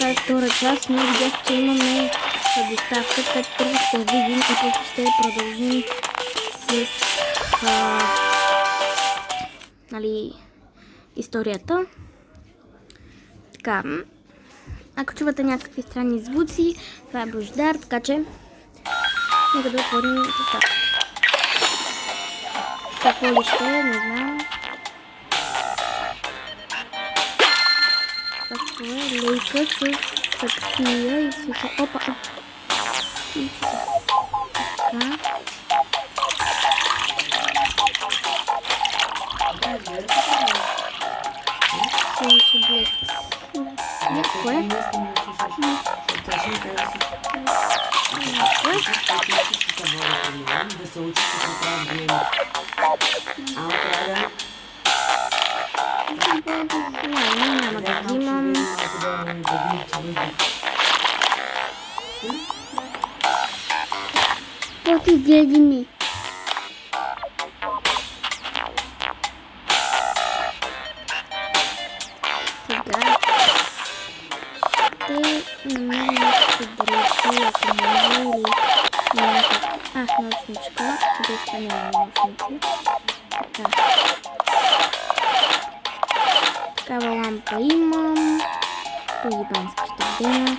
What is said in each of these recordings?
това е втора част, но видях, че имаме доставка, така че първо ще видим и после ще продължим с нали, историята. Така, ако чувате някакви странни звуци, това е Божидар, така че нека да отворим доставката. Какво ли ще е, не знам. Какво е? Лейка с саксия и света. Опа! И така. Слънче блед. Какво е? Да се учи какво трябва да гледа. Няма да взимам. Вот и дяди ми. Сега ще намерим някакви дрехи, ако може, или някакъв... наушничка. Чудесно няма наушници. Така. Такава лампа имам. Този банска ще взема.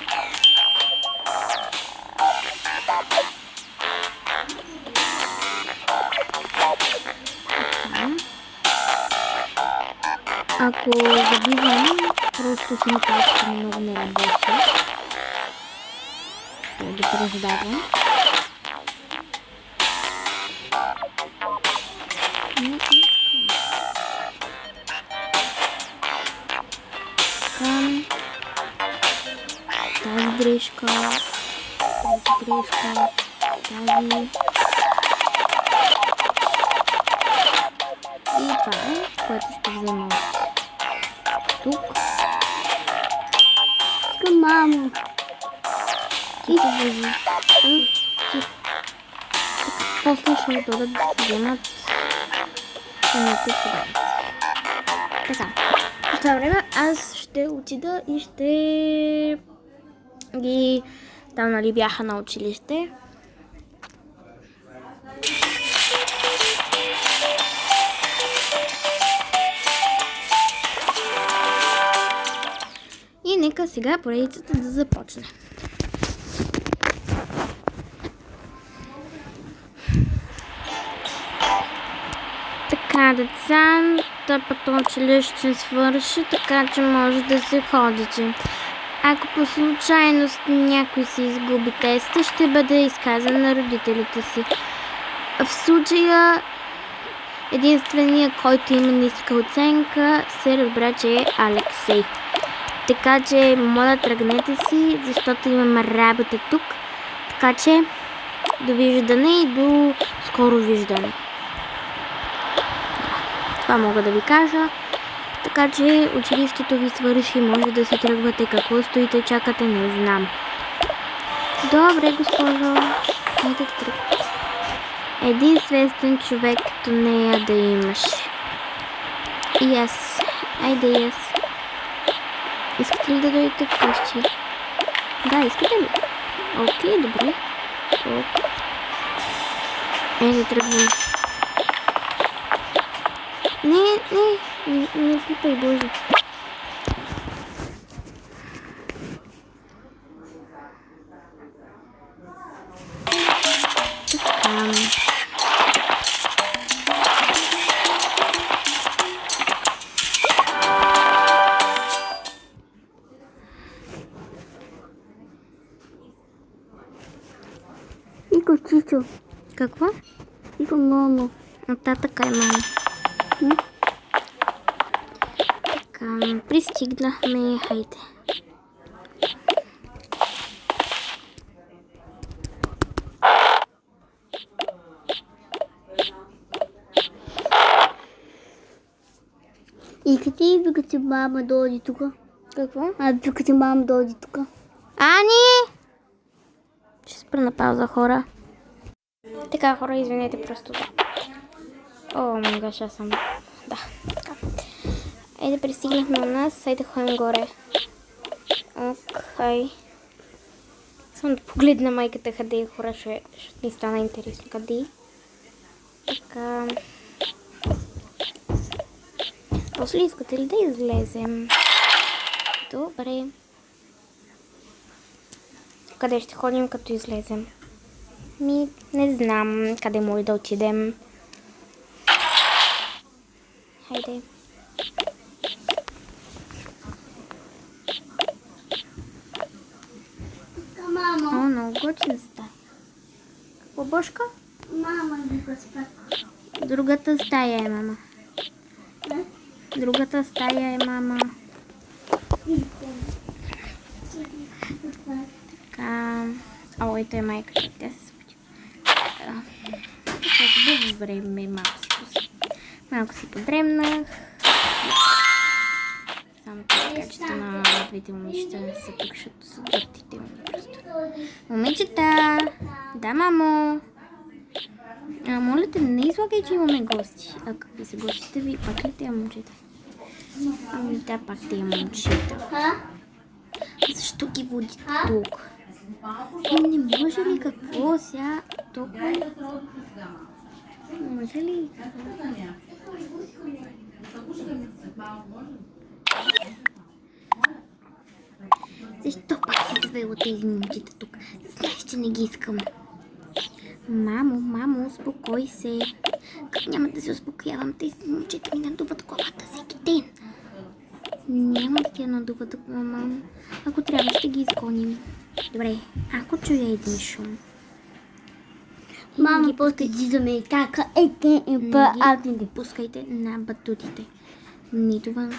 Ако забивам, просто химикалката ми много не работи. Да ги преждавам. Тази дрежка, тази. И това е, което ще взема тук. Искам мамо. Ти се въжи. Така, после ще додат да се вземат самите подаръци. Така, в това време аз ще отида и ще ги... Там нали бяха на училище. И нека сега поредицата да започне. Така, деца, тъпът училище свърши, така че може да се ходите. Ако по случайност някой си изгуби теста, ще бъде изказан на родителите си. В случая единственият, който има ниска оценка, се разбра, че е Алексей. Така че, моля, тръгнете си, защото имаме работа тук. Така че, довиждане и до скоро виждане. Това мога да ви кажа. Така че, училището ви свърши, може да си тръгвате. Какво стоите, чакате, не знам. Добре, госпожо. Хайде да тръгвате. Един свестен човек като нея да имаше. И аз. Айде и аз. Искате ли да дойдете вкъщи? Да, искате ли? Окей, добре. Да тръгвам. Не пипай, Боже. Ико чичо. Какво? Ико мамо. Така е, мама. Така, пристигнахме, хайде. Искате ли докато мама дойде тук? Какво? Докато мама дойде тук. Ани! Ще спра на пауза, хора. Така, хора, извинете просто. О, май гаш, аз съм... Да, така. Айде, пристигнахме у нас. Айде, ходим горе. Ок. Хай. Само да погледна майката къде е хора, защото ми стана интересно къде е. Така. После искате ли да излезем? Добре. Къде ще ходим като излезем? Не знам къде може да отидем. Хайде. Мама. О, много готин стая. Какво, Бошка? Мама, друга спа. Другата стая е, мама. Другата стая е, мама. Така. О, ето е майката. Тя се спочи. Хубаво време. Малко си подремнах. Само качета на двете момичета са тук, защото са дъртите ми просто. Момичета! Да, мамо! Моля те, не излагай, че имаме гости. А какви са гостите ви? Пак ли те момчета? Ами да, пак те момчета. Защо ги води тук? Не може ли какво сега толкова? Може ли? Защо пак си довела тези момчета тук? Знаеш, че не ги искам. Мамо, успокой се. Как няма да се успокоявам? Тези момчета ми надуват главата всеки ден. Няма да ти надуват глава, мамо. Ако трябва, ще ги изгоним. Добре, ако чуя един шум. Мама, после да ме така Не ги пускайте на батутите. Нито вън,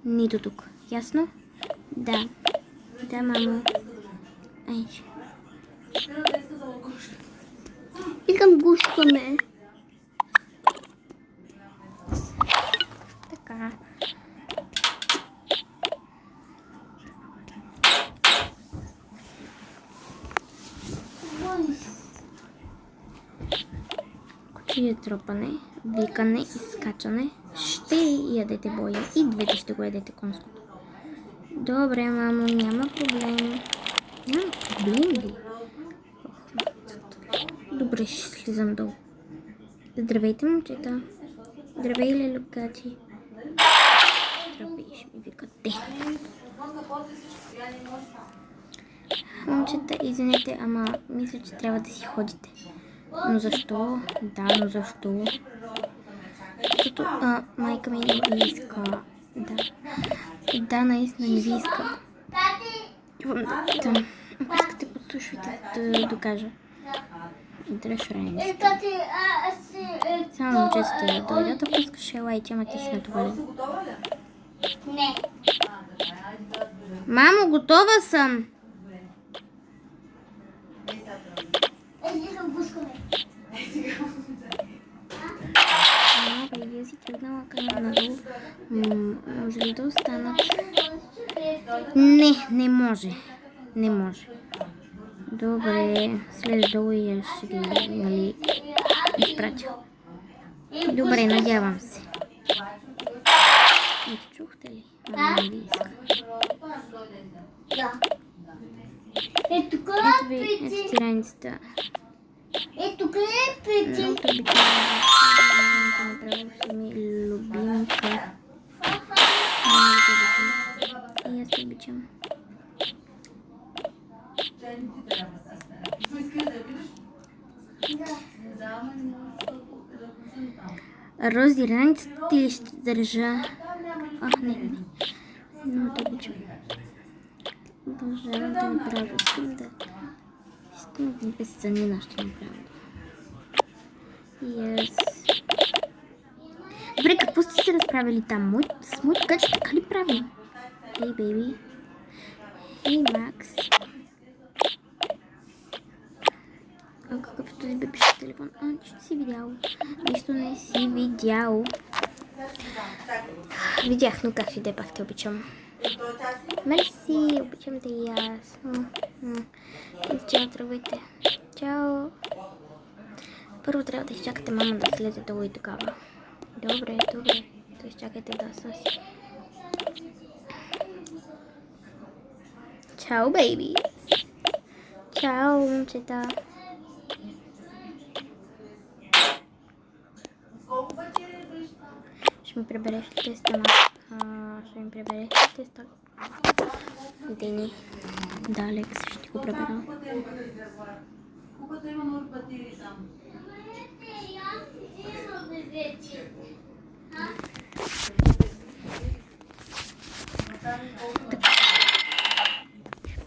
нито тук. Ясно? Да. Да, мамо. Ай. Искам гушкаме. Така. Кучие тропане, викане и скачане. Ще ядете боя. И двете ще го ядете конското. Добре, мамо, няма проблем. Няма проблем ли? Добре, ще слизам долу. Здравейте, момчета. Здравей, лелюкачи. Здравей, ще ми викате. Момчета, извинете, ама мисля, че трябва да си ходите. Но защо? Да, но защо? Защото майка ми не ви иска. Да. Да, наистина не ви иска. Идвам да питам. Ако искате, послушайте да докажа. Дръж раницата. Само момчета да дойдат, ако искаш, ела тя, ама ти си натоварен. Не. Мамо, готова съм! Искам гушкаме. Добре, вие си тръгнала към надолу. Може ли да останат? Не може. Не може. Добре, слез долу и аз ще ги, нали, изпратя. Добре, надявам се. Ето, чухте ли? Не ви иска. Да. Ето ви, ето ти раницата. Ето клепите. Много обичам да направо си ми любимка. Много те обичам. И аз те обичам. Рози, раницата ти ли ще държа? Не. Много те обичам. Обожавам да направя. Искам да песцанина ще направя. Yes. Добре, какво сте се разправили там? С моето каче така ли правим? Hey, baby. Hey, Max. Какъв този бе пише телефон? Нищо си видял. Нищо не си видял. Видях, но как ви пак те обичам. Мерси, обичам те и аз. Чао, здравейте. Чао. Първо трябва да изчакате мама да слезе долу и тогава. Добре. Да изчакайте да са си. Чао, бейби. Чао, момчета. Ще ми прибереш ли теста, ще ми прибереш ли теста? Дени. Да, Алекс, ще ти го прибера.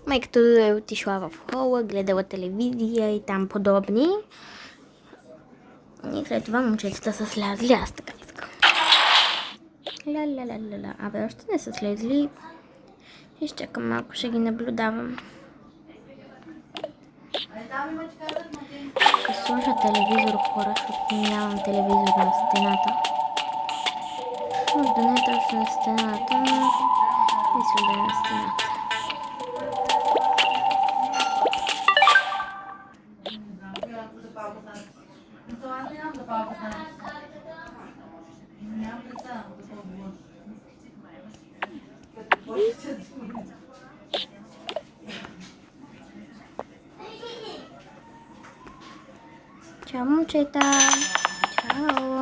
Майката е отишла в хола, гледала телевизия и там подобни. И след това момчетата са слязли, аз така искам. Ля-ля-ля-ля-ля. Абе, още не са слезли. И ще чакам малко, ще ги наблюдавам. Ще сложа телевизор, хора, защото нямам телевизор на стената. Може да не е точно на стената, но мисля да е на стената. Чао, момчета! Чао!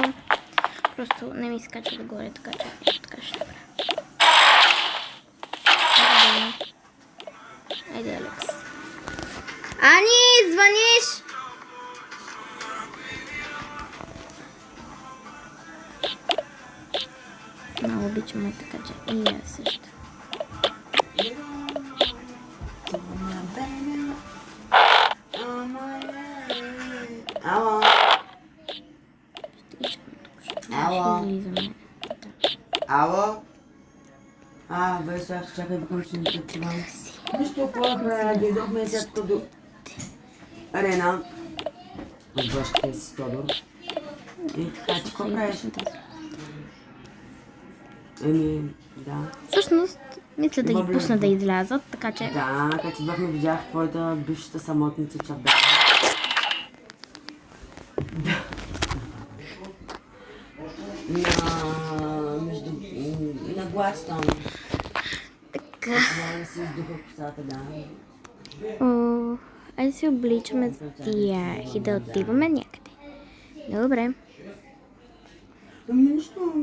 Просто не ми скача догоре, така ще направя. Айде, Алекс. Ани, звъниш! Много обичаме, така че и аз също. Ало. Ало. Ало. Бе, сега чакай, викам, че не те чувам. Нищо по-добре, дойдохме сега тук до Арена. От бащите си с Тодор. И така, че какво правиш? Да. Всъщност, мисля да ги пусна да излязат, така че... Да, така че идвахме, видях твоята бившата самотница чабе. На Гладстон. Така. Да, си издуха косата, да. Айде се обличаме за тях и да отиваме някъде. Добре. Нищо,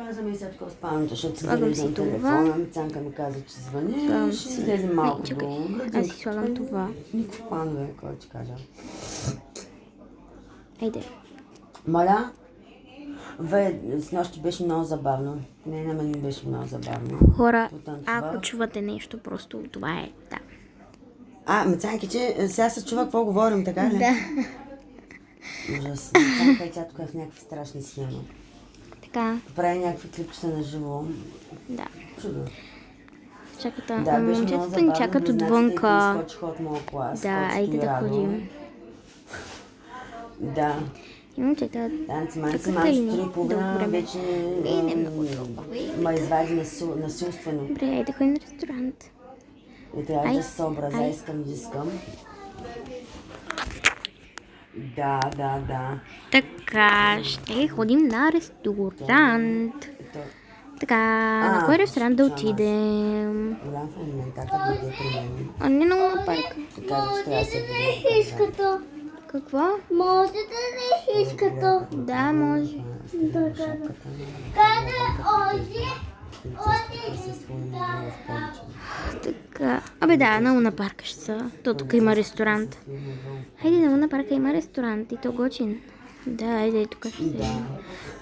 аз замисля такова спавам, защото се зареждам телефона, Цанка ми каза, че звъни, ще излезем малко до градинка. Аз си слагам това. Никакво планове, кой ти кажа. Айде. Моля? С нощи беше много забавно. Не, на мен беше много забавно. Хора, ако чувате нещо, просто това е, да. Цанки, че сега се чува какво говорим, така ли? Да. Ужас. Цанка и тя тук е в някакви страшни схеми. Така. Прави някакви клипчета на живо. Да. Чудо. Чаката, Да, беше много момчетата ни чакат отвънка. Изкочиха от моя клас. Да, айде да ходим. Да. И момчета, Танци, така манци, ли? половина вече Не много толкова. ма извади насилствено. Добре, айде ходим на ресторант. И трябва да се съобразя, искам. Да. Така, ще ходим на ресторант. Така, на кой ресторант да отидем? Голям фрагментация да бъде при мен. Не много на парка. Така че трябва да се види. Хишката. Какво? Може да не хишката. Да, може. Къде оди? Така, абе да, на Луна парка ще са. То тук има ресторант. Хайде, на Луна парка има ресторант и то гочин. Да, айде, тук ще се.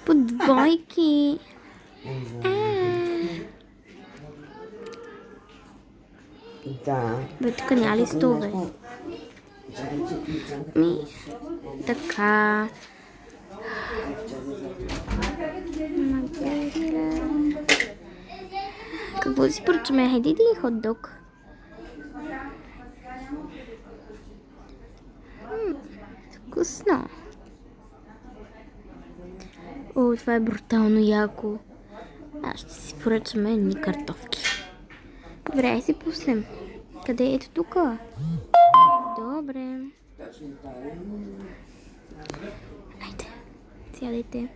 По двойки. Да. Бе, тук няма ли столове? Така. Какво си поръчаме? Хайде един хот-дог. Вкусно. О, това е брутално яко. Аз ще си поръчаме едни картофки. Добре, си пуснем. Къде е? Ето тук? Добре. Айде, сядайте.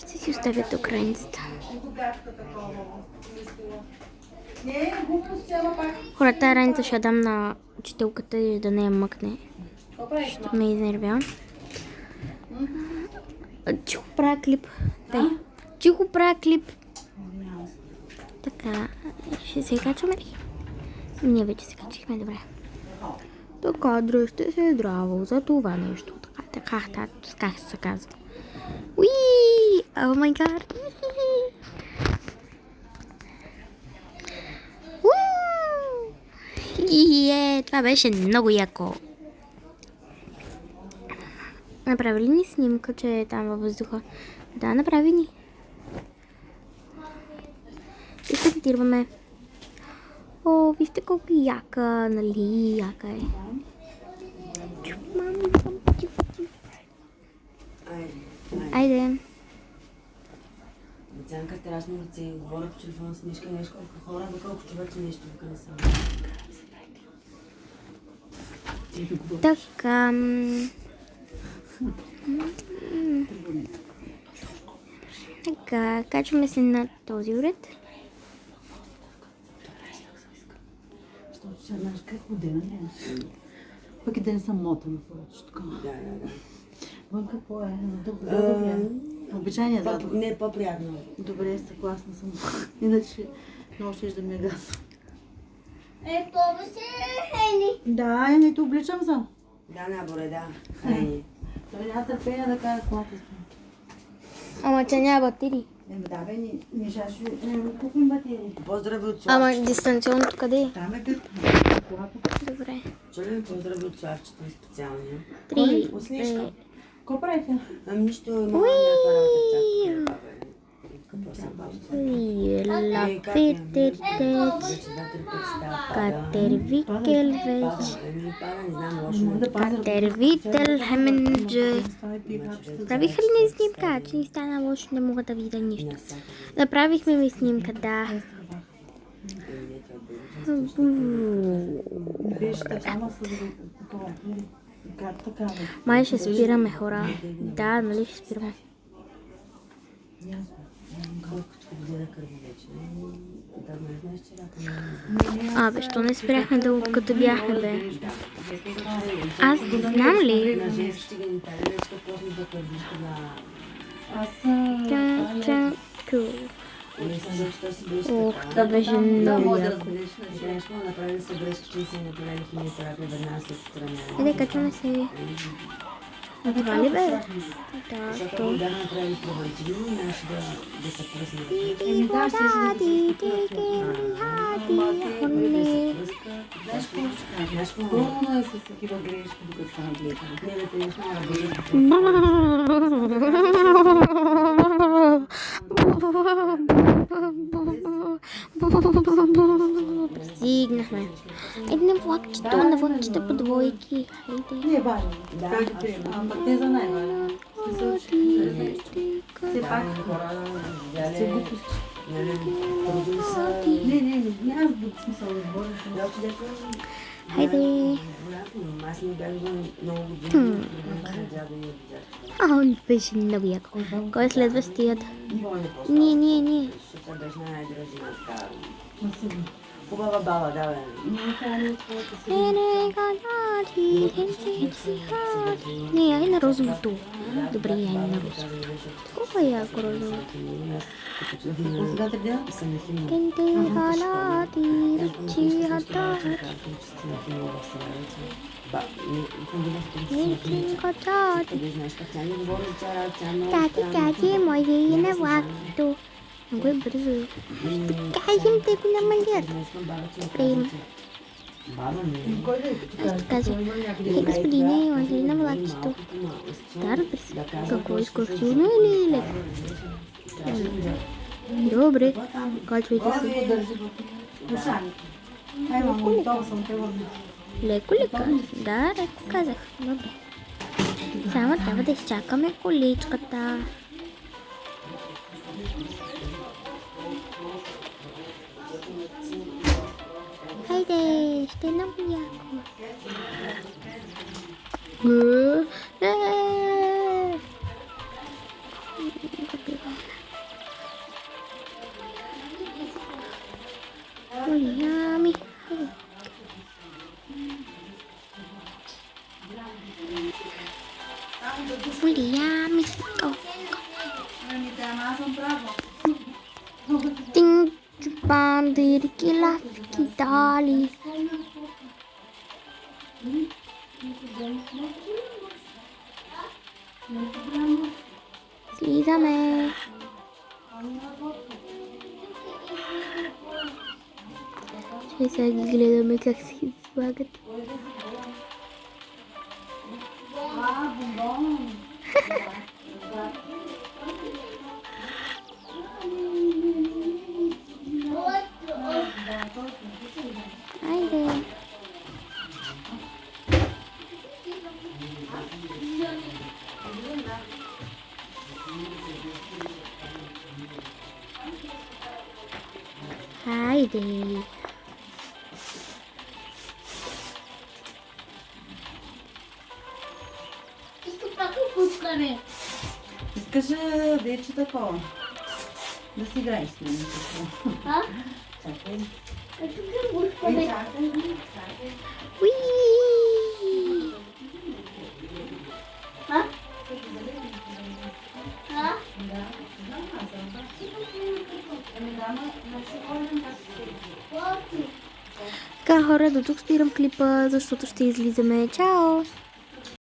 Ще си оставя до границата. Хора, тази раница ще я дам на учителката и да не я мъкне. Ще ме изнервя. Чихо правя клип. Дай. Чихо правя клип. Така, ще се качваме ли? Ние вече се качихме, добре. Така, дръжте се здраво за това нещо. Така, как се казва. Уи! О май гад! Това беше много яко. Направи ли ни снимка, че е там във въздуха? Да, направи ни. И се фотираме. О, вижте колко яка, нали? Яка е. Айде. Цянка страшно лице, говоря по телефона с книжка и нещо колко хора, доколко човече нещо тук не съм. Така. Така, качваме се на този уред. Знаеш как година нямаше. Пък и да не съм мотана повече така. Да. Вън какво е? Добре. Обичайният задък. Не, по-приятно. Добре, съгласна съм. Иначе много ще да ми е гадно. Това си Хени. Да, не те обличам за. Да, наборе, да. Храни. Той няма търпение да кара колата си. Ама че няма батерии. Да бе, не шаши. Купим батерии. Поздрави от Славчето. Ама дистанционното къде е? Там е като колата. Добре. Чули ми поздрави от Славчето специалния? 3, От Снежка. Какво правите? Нищо, има на апарата. Какво се баща? Катервикел вече. Катервител хеменджи. Правиха ли ни снимка? Че ни стана лошо, не мога да видя нищо. Направихме ми снимка, да. Вижте, само с такова. Така. Май ще спираме, хора. Да, нали ще спираме. Колкото година кърви вече. Да, не знаеш, че Абе, що не спряхме дълго, като бяхме, бе? Аз знам ли? на женските генитали, вече почне да кървиш на... Аз Ох, това беше много яко. Женешко, направили са грешки, че си направили химиотерапия веднага след отстраняване. Айде, качваме се. А това ли бе? Да, Защото що? ако бяха направили превентивно, нямаше да се пръсне. Знаеш какво? пълно е с такива грешки, докато стана гледане. Не, да те нещо не Стигнахме. Еди на влакчета по двойки. Хайде. Не е важно. Как да приема? Пък те за най-важно. Все пак. Се глупости. Трудно са. Не, аз буд смисъл да говоря. Хайде. Аз не бях много години. Беше много яко. Кой е следващият? Ние. Защото беше най-дръжна така. Хубава баба, да, бе. Не, ай на розовото. Добре, ай на розовото. Колко е яко розовото? Сега трябва Тати, може и на влакто. Много е бързо. Ще кажем те го намалят. Приема. Аз казах, господине, може ли на влакчето? Да, разбира се. Какво искаш, силно или леко? Добре, качвайте се. Леко ли казах? Да, леко казах. Добре. Само трябва да изчакаме количката. Хайде, ще е много яко. Полиами. Полиами. Тинг, бандерки, лавки, дали. Слизаме. Ще сега ги гледаме как се слагат. Айде. Хайде. Искам пак пускане. Искаш да е че такова? Да си играеш с мен. А? Чакай. Искам пускане. Уи! А? А? Така хора, до тук спирам клипа, защото ще излизаме. Чао!